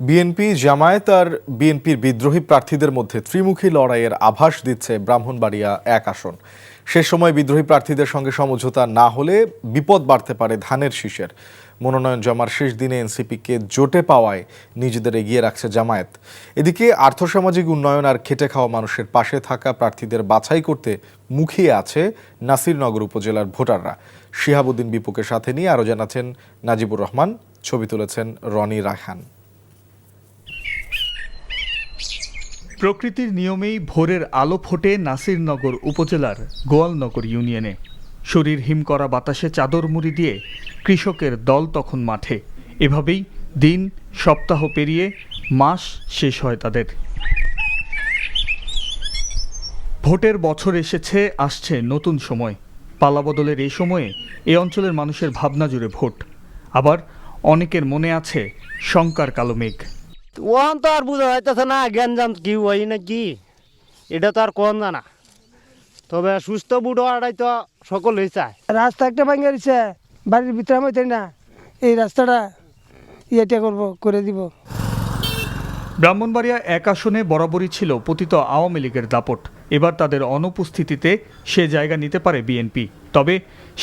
BNP Jamaat আর বিএনপির বিদ্রোহী প্রার্থীদের মধ্যে ত্রিমুখী লড়াইয়ের আভাস দিচ্ছে ব্রাহ্মণবাড়িয়া ১ আসন। সে সময় বিদ্রোহী প্রার্থীদের সঙ্গে সমঝোতা না হলে বিপদ বাড়তে পারে ধানের শীষের। মনোনয়ন জমার শেষ দিনে এনসিপিকে জোটে পাওয়ায় নিজেদের এগিয়ে রাখছে জামায়াত। এদিকে আর্থসামাজিক উন্নয়ন আর খেটে খাওয়া মানুষের পাশে থাকা প্রার্থীদের বাছাই করতে মুখিয়ে আছে নাসিরনগর উপজেলার ভোটাররা। শিহাবুদ্দিন বিপুকে সাথে নিয়ে আরও জানাচ্ছেন নাজিবুর রহমান, ছবি তুলেছেন রনি রায়হান। প্রকৃতির নিয়মেই ভোরের আলো ফোটে নাসিরনগর উপজেলার গোয়ালনগর ইউনিয়নে। শরীর হিম করা বাতাসে চাদর মুড়ি দিয়ে কৃষকের দল তখন মাঠে। এভাবেই দিন সপ্তাহ পেরিয়ে মাস শেষ হয় তাদের। ভোটের বছর এসেছে, আসছে নতুন সময়। পালাবদলের এই সময়ে এ অঞ্চলের মানুষের ভাবনা জুড়ে ভোট। আবার অনেকের মনে আছে শঙ্কার কালো মেঘ। ওখান তো আর বোঝা যাইতেছে না গ্যাঞ্জাম কি হয় না কি, এটা তো আর কোন জানা। তবে সুস্থ বুড়ো আড়াই তো সকলেই চায়। রাস্তা একটা ভাঙে দিচ্ছে বাড়ির ভিতরে আমি না, এই রাস্তাটা ইয়েটা করে দিব। ব্রাহ্মণবাড়িয়া ১ আসনে বরাবরই ছিল পতিত আওয়ামী লীগের দাপট। এবার তাদের অনুপস্থিতিতে সে জায়গা নিতে পারে বিএনপি। তবে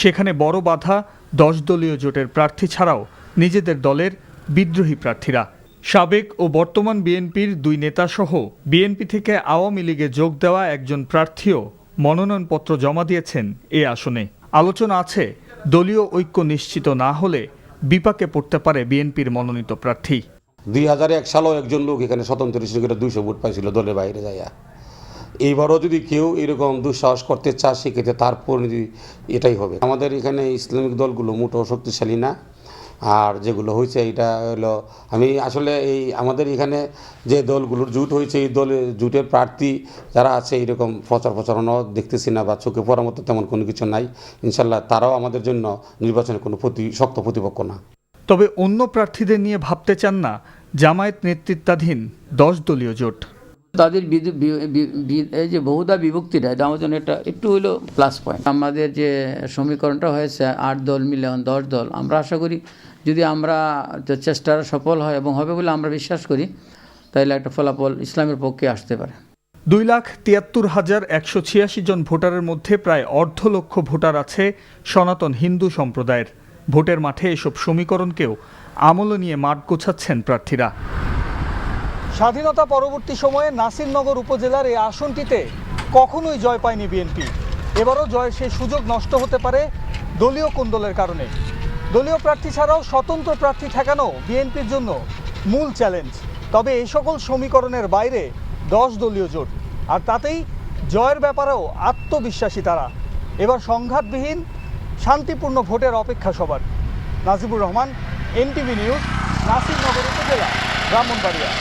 সেখানে বড় বাধা ১০ দলীয় জোটের প্রার্থী ছাড়াও নিজেদের দলের বিদ্রোহী প্রার্থীরা। সাবেক ও বর্তমান বিএনপির ২ নেতাসহ বিএনপি থেকে আওয়ামী লীগে যোগ দেওয়া একজন প্রার্থীও মনোনয়নপত্র জমা দিয়েছেন এ আসনে। আলোচনা আছে দলীয় ঐক্য নিশ্চিত না হলে বিপাকে পড়তে পারে বিএনপির মনোনীত প্রার্থী। ২০০১ সালেও একজন লোক এখানে স্বতন্ত্র হিসেবে ২০০ ভোট পাইছিল দলের বাইরে যাইয়া। এইবারও যদি কেউ এরকম দুঃসাহস করতে চায় সেক্ষেত্রে তার পরিণতি এটাই হবে। আমাদের এখানে ইসলামিক দলগুলো মোটেও শক্তিশালী না। আর যেগুলো হয়েছে এটা হলো, আমি আসলে এই আমাদের এখানে যে দলগুলোর জোট হয়েছে এই দলের জোটের প্রার্থী যারা আছে এইরকম প্রচারণাও দেখতেছি না বা চোখে পড়ার মতো তেমন কোনো কিছু নাই। ইনশাল্লাহ তারাও আমাদের জন্য নির্বাচনে কোনো শক্ত প্রতিপক্ষ না। তবে অন্য প্রার্থীদের নিয়ে ভাবতে চান না জামায়াত নেতৃত্বাধীন ১০ দলীয় জোট। তাদের এই যে বহুদা বিভক্তিটা, এটা আমার জন্য এটা একটু হইলো প্লাস পয়েন্ট। আমাদের যে সমীকরণটা হয়েছে ৮ দল মিলে ১০ দল, আমরা আশা করি যদি আমরা চেষ্টাটা সফল হয় এবং হবে বলে আমরা বিশ্বাস করি, তাহলে একটা ফলাফল ইসলামের পক্ষে আসতে পারে। ২,৭৩,১৮৬ জন ভোটারের মধ্যে প্রায় অর্ধ লক্ষ ভোটার আছে সনাতন হিন্দু সম্প্রদায়ের। ভোটের মাঠে এসব সমীকরণকেও আমলে নিয়ে মাঠ গোছাচ্ছেন প্রার্থীরা। স্বাধীনতা পরবর্তী সময়ে নাসিরনগর উপজেলার এই আসনটিতে কখনোই জয় পায়নি বিএনপি। এবারও জয়ের সেই সুযোগ নষ্ট হতে পারে দলীয় কোন্দলের কারণে। দলীয় প্রার্থী ছাড়াও স্বতন্ত্র প্রার্থী ঠেকানো বিএনপির জন্য মূল চ্যালেঞ্জ। তবে এই সকল সমীকরণের বাইরে ১০ দলীয় জোট, আর তাতেই জয়ের ব্যাপারেও আত্মবিশ্বাসী তারা। এবার সংঘাতবিহীন শান্তিপূর্ণ ভোটের অপেক্ষা সবার। নাজিবুর রহমান, NTV নিউজ, নাসিরনগর উপজেলা, ব্রাহ্মণবাড়িয়া।